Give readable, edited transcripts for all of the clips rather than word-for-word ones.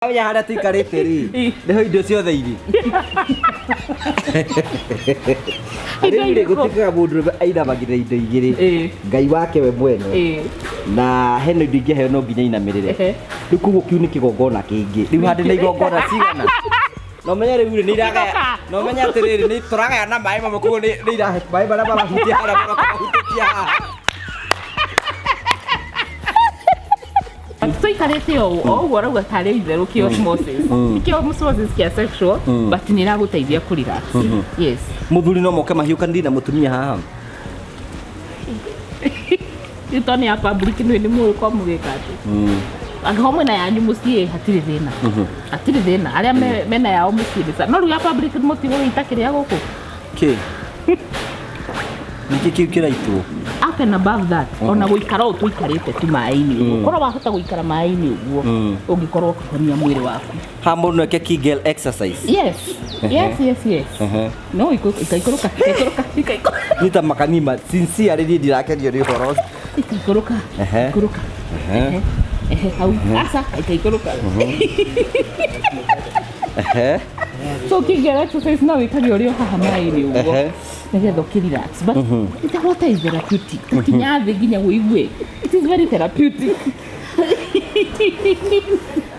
Aya hara tuikarite ri niho indo ciothe iri ari gutikaga mundu ainamagirira indo igiri ngai wake we mwene na heno indo ingĩ heo no nginya inamirire riu kuguo kiu ni kigongona kingi riu handi na igongona cigana no menya riu ni iragaya no menya atiriri ni turagaya na mai mamwe kuguo ni irahe mai bara barahutia hara barahutia Tuikarite o arauga tari itherũkia osmosis. Ikio osmosis kia sexual but ni iraguteithia ku relax. Yes. Muthuri no moke mahiũkanĩrie na mutumia haha. Itoni ya public ni mũĩ kwa mũgeka ati. Angĩho na yanyu mũciĩ hatirĩ thĩna. Hatirĩ thĩna. Arĩa mena yao mũciĩ. No rĩu ya public mũtigo itakĩrĩa gũkũ. Kĩ? Niki kiu kĩraitwo. Up and above that, ona guikara o tuikarite tu mai-ini. Ukorwo wahota guikara mai-ini uguo, ungikorwo kuhonia mwiri waku. Ha mundu eke Kegel exercise. Yes. Yes. No ikaikoroka. Nita makanima sincere ri ndirakenio ri horo. Ikaikoroka. Hau asa ikaikoroka. So Kegel exercise no ikari ori haha mai-ini uguo. Negetha ukirelax but it's what is therapeutic kinya thĩ nginya wĩigue it is very therapeutic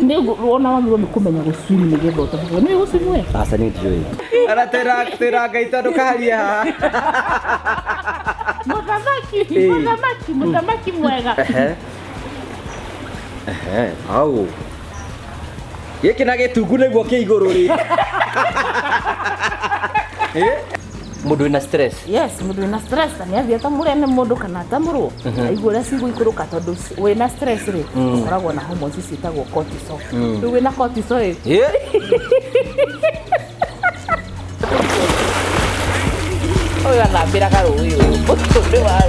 nĩ wona wagĩrĩirwo nĩ kũmenya gũcwim nĩgetha ũtahũthũ nĩ gũcwim we aca nĩ njũĩ ara tera ngai tondũ kaharia haha mũthamaki mwega au gĩkĩ na gĩtungu nĩguo kĩ igũrũ rĩ mundu ina stress. Yes, mundu ina stress ni athia ta murene mundu kana ta muru aigua ria ciguikuruka tondu wina stress ri ukoragwo na hormones citagwo cortisol. Riu wina cortisol ri oya na mbira garu uyu utu wa